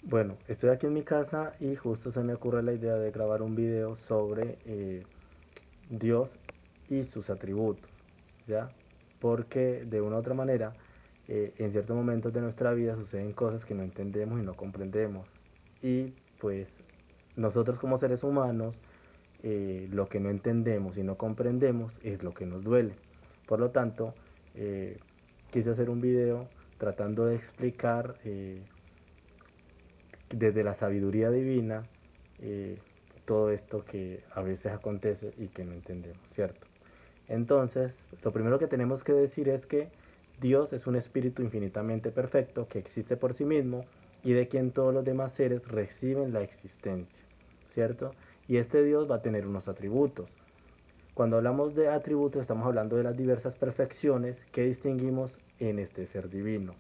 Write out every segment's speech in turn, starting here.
Bueno, estoy aquí en mi casa y justo se me ocurre la idea de grabar un video sobre Dios y sus atributos, ¿ya? Porque de una u otra manera, en ciertos momentos de nuestra vida suceden cosas que no entendemos y no comprendemos. Y pues nosotros como seres humanos, lo que no entendemos y no comprendemos es lo que nos duele. Por lo tanto, eh, quise hacer un video tratando de explicar desde la sabiduría divina eh, todo esto que a veces acontece y que no entendemos, ¿cierto? Entonces, lo primero que tenemos que decir es que Dios es un espíritu infinitamente perfecto que existe por sí mismo y de quien todos los demás seres reciben la existencia, ¿cierto? Y este Dios va a tener unos atributos. Cuando hablamos de atributos estamos hablando de las diversas perfecciones que distinguimos en este ser divino,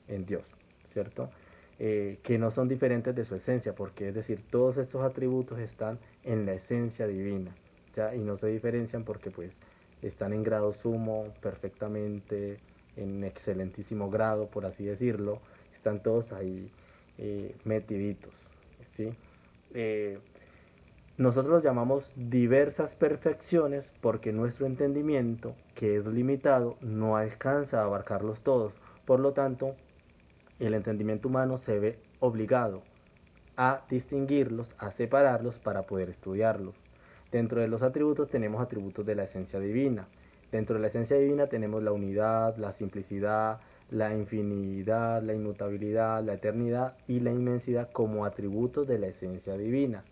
en Dios, ¿cierto? Que no son diferentes de su esencia, porque es decir, todos estos atributos están en la esencia divina, ¿ya? Y no se diferencian porque pues están en grado sumo, perfectamente, en excelentísimo grado, por así decirlo, están todos ahí metiditos, ¿sí? Eh, Nosotros los llamamos diversas perfecciones porque nuestro entendimiento, que es limitado, no alcanza a abarcarlos todos. Por lo tanto, el entendimiento humano se ve obligado a distinguirlos, a separarlos para poder estudiarlos. Dentro de los atributos tenemos atributos de la esencia divina. Dentro de la esencia divina tenemos la unidad, la simplicidad, la infinidad, la inmutabilidad, la eternidad y la inmensidad como atributos de la esencia divina.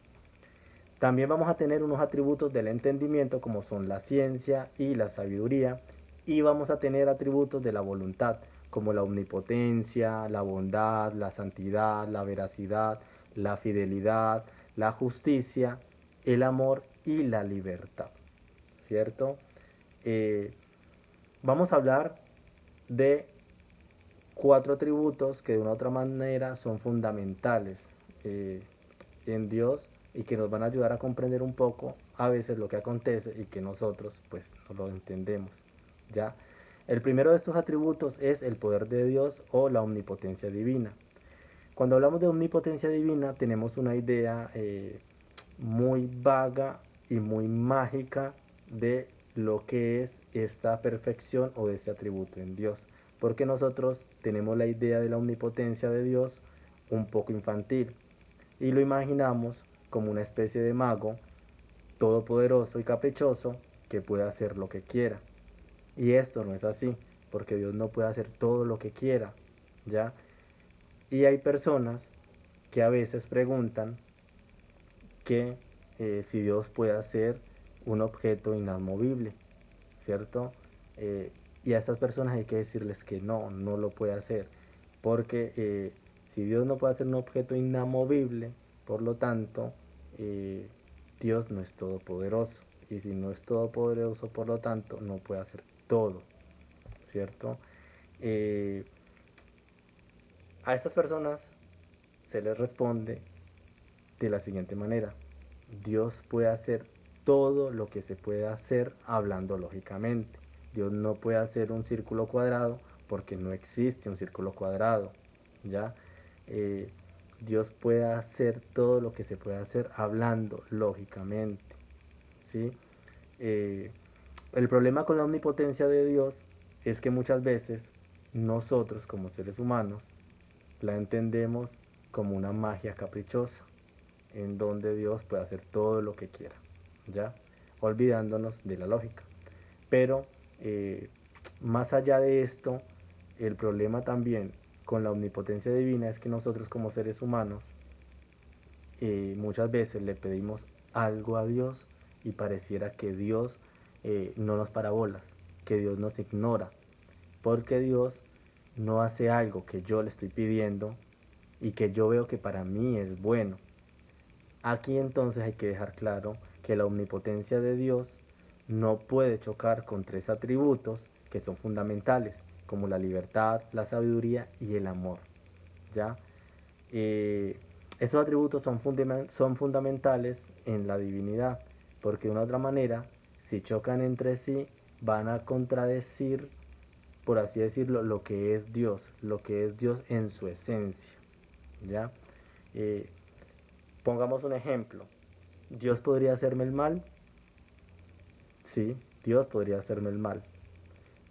También vamos a tener unos atributos del entendimiento como son la ciencia y la sabiduría, y vamos a tener atributos de la voluntad como la omnipotencia, la bondad, la santidad, la veracidad, la fidelidad, la justicia, el amor y la libertad, ¿cierto? Eh, Vamos a hablar de cuatro atributos que de una u otra manera son fundamentales en Dios y que nos van a ayudar a comprender un poco a veces lo que acontece y que nosotros pues no lo entendemos, ¿ya? El primero de estos atributos es el poder de Dios o la omnipotencia divina. Cuando hablamos de omnipotencia divina tenemos una idea muy vaga y muy mágica de lo que es esta perfección o de ese atributo en Dios. Porque nosotros tenemos la idea de la omnipotencia de Dios un poco infantil y lo imaginamos como una especie de mago todopoderoso y caprichoso que puede hacer lo que quiera. Y esto no es así, porque Dios no puede hacer todo lo que quiera, ¿ya? Y hay personas que a veces preguntan que si Dios puede hacer un objeto inamovible, ¿cierto? Y a estas personas hay que decirles que no, no lo puede hacer, porque si Dios no puede hacer un objeto inamovible, por lo tanto, eh, Dios no es todopoderoso, y si no es todopoderoso, por lo tanto, no puede hacer todo, ¿cierto? Eh, a estas personas se les responde de la siguiente manera: Dios puede hacer todo lo que se puede hacer hablando lógicamente. Dios no puede hacer un círculo cuadrado porque no existe un círculo cuadrado, ¿ya? Eh, Dios puede hacer todo lo que se puede hacer hablando lógicamente, ¿sí? Eh, el problema con la omnipotencia de Dios es que muchas veces nosotros como seres humanos la entendemos como una magia caprichosa en donde Dios puede hacer todo lo que quiera, ¿ya? Olvidándonos de la lógica. Pero eh, más allá de esto, el problema también con la omnipotencia divina es que nosotros como seres humanos muchas veces le pedimos algo a Dios y pareciera que Dios no nos para bolas, que Dios nos ignora, porque Dios no hace algo que yo le estoy pidiendo y que yo veo que para mí es bueno. Aquí entonces hay que dejar claro que la omnipotencia de Dios no puede chocar con tres atributos que son fundamentales, como la libertad, la sabiduría y el amor, ¿ya? Estos atributos son fundamentales en la divinidad, porque de una otra manera, si chocan entre sí, van a contradecir, por así decirlo, lo que es Dios en su esencia, ¿ya? Eh, Pongamos un ejemplo. ¿Dios podría hacerme el mal? Sí, Dios podría hacerme el mal.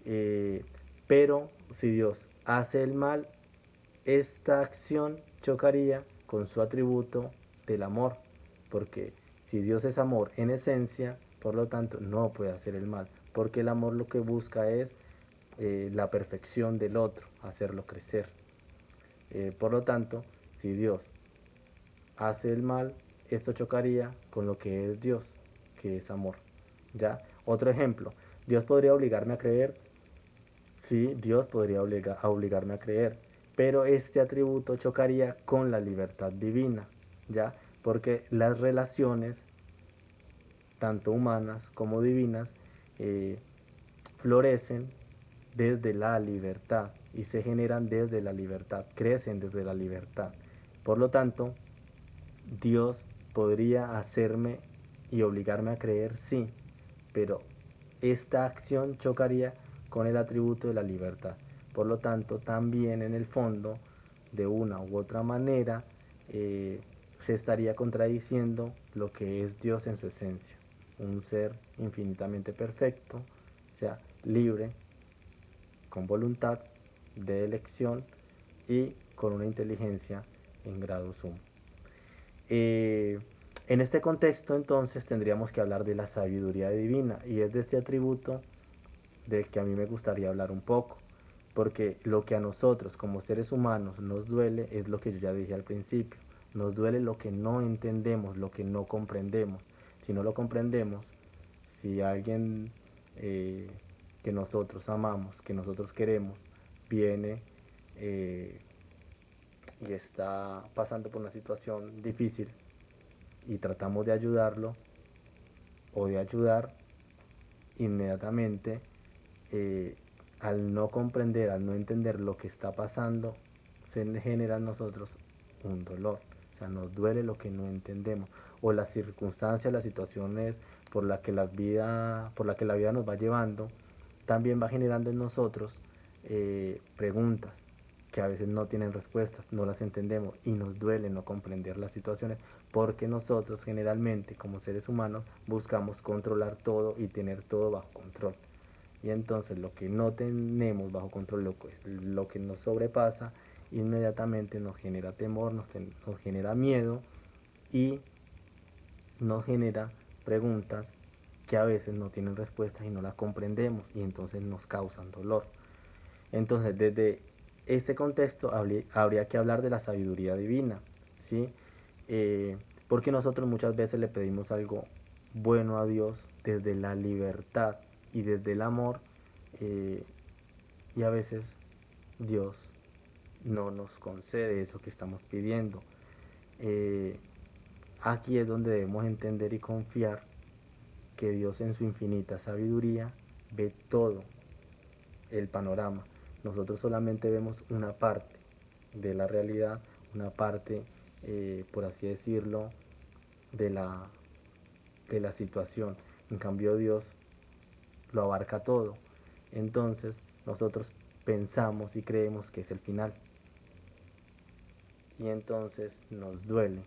Eh, pero si Dios hace el mal, esta acción chocaría con su atributo del amor, porque si Dios es amor en esencia, por lo tanto no puede hacer el mal, porque el amor lo que busca es la perfección del otro, hacerlo crecer. Por lo tanto, si Dios hace el mal, esto chocaría con lo que es Dios, que es amor. ¿Ya? Otro ejemplo, ¿Dios podría obligarme a creer? Sí, Dios podría obligarme a creer, pero este atributo chocaría con la libertad divina, ¿ya? Porque las relaciones, tanto humanas como divinas, eh, florecen desde la libertad y se generan desde la libertad, crecen desde la libertad. Por lo tanto, Dios podría hacerme y obligarme a creer, sí, pero esta acción chocaría con el atributo de la libertad. Por lo tanto, también en el fondo, de una u otra manera, se estaría contradiciendo lo que es Dios en su esencia. Un ser infinitamente perfecto, o sea, libre, con voluntad de elección y con una inteligencia en grado sumo. Eh, en este contexto entonces tendríamos que hablar de la sabiduría divina y es de este atributo del que a mí me gustaría hablar un poco, porque lo que a nosotros como seres humanos nos duele es lo que yo ya dije al principio, nos duele lo que no entendemos, lo que no comprendemos. Si no lo comprendemos, si alguien eh, que nosotros amamos, que nosotros queremos, viene eh, y está pasando por una situación difícil y tratamos de ayudarlo o de ayudar, inmediatamente eh, al no comprender, al no entender lo que está pasando, se genera en nosotros un dolor. O sea, nos duele lo que no entendemos. O las circunstancias, las situaciones por la que la vida nos va llevando, también va generando en nosotros preguntas que a veces no tienen respuestas, no las entendemos y nos duele no comprender las situaciones porque nosotros generalmente como seres humanos buscamos controlar todo y tener todo bajo control. Y entonces lo que no tenemos bajo control, lo que nos sobrepasa, inmediatamente nos genera temor, nos genera miedo y nos genera preguntas que a veces no tienen respuestas y no las comprendemos y entonces nos causan dolor. Entonces desde este contexto habría que hablar de la sabiduría divina, ¿sí? Porque nosotros muchas veces le pedimos algo bueno a Dios desde la libertad y desde el amor, eh, y a veces Dios no nos concede eso que estamos pidiendo. Eh, Aquí es donde debemos entender y confiar que Dios en su infinita sabiduría ve todo el panorama. Nosotros solamente vemos una parte de la realidad, una parte, por así decirlo, de de la situación. En cambio Dios lo abarca todo. Entonces nosotros pensamos y creemos que es el final. Y entonces nos duele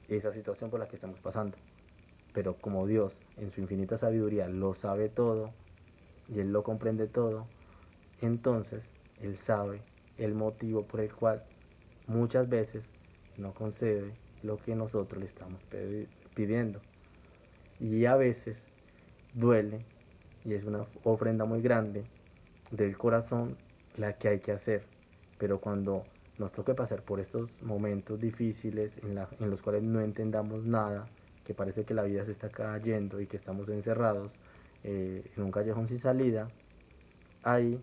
esa situación por la que estamos pasando. Pero como Dios en su infinita sabiduría lo sabe todo y Él lo comprende todo, entonces Él sabe el motivo por el cual muchas veces no concede lo que nosotros le estamos pidiendo. Y a veces duele y es una ofrenda muy grande del corazón la que hay que hacer. Pero cuando nos toque pasar por estos momentos difíciles en los cuales no entendamos nada, que parece que la vida se está cayendo y que estamos encerrados en un callejón sin salida, ahí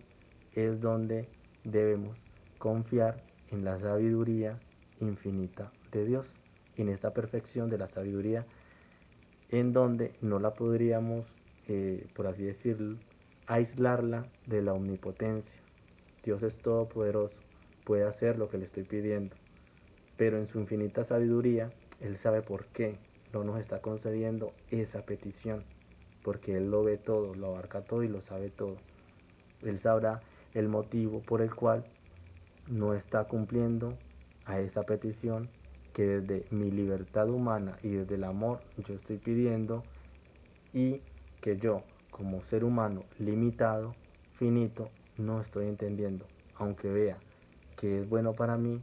es donde debemos confiar en la sabiduría infinita de Dios, en esta perfección de la sabiduría, en donde no la podríamos, por así decirlo, aislarla de la omnipotencia. Dios es todopoderoso, puede hacer lo que le estoy pidiendo, pero en su infinita sabiduría, Él sabe por qué no nos está concediendo esa petición, porque Él lo ve todo, lo abarca todo y lo sabe todo. Él sabrá el motivo por el cual no está cumpliendo a esa petición que desde mi libertad humana y desde el amor yo estoy pidiendo, y que yo, como ser humano limitado, finito, no estoy entendiendo. Aunque vea que es bueno para mí,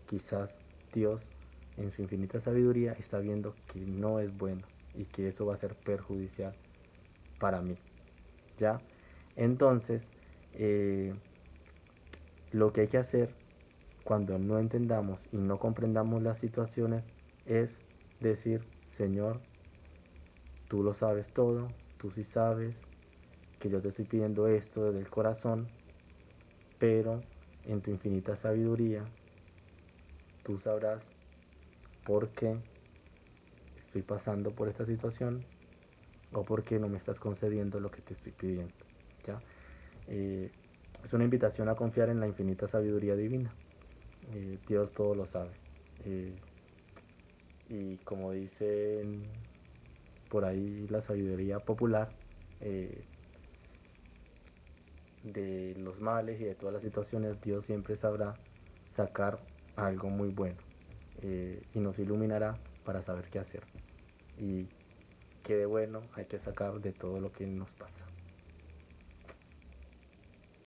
quizás Dios en su infinita sabiduría está viendo que no es bueno y que eso va a ser perjudicial para mí. ¿Ya? Entonces, lo que hay que hacer cuando no entendamos y no comprendamos las situaciones es decir: Señor, tú lo sabes todo, tú sí sabes que yo te estoy pidiendo esto desde el corazón, pero en tu infinita sabiduría tú sabrás por qué estoy pasando por esta situación o por qué no me estás concediendo lo que te estoy pidiendo. ¿Ya? Eh, es una invitación a confiar en la infinita sabiduría divina. Dios todo lo sabe. Eh, y como dicen por ahí la sabiduría popular, eh, de los males y de todas las situaciones, Dios siempre sabrá sacar algo muy bueno, y nos iluminará para saber qué hacer y qué de bueno hay que sacar de todo lo que nos pasa.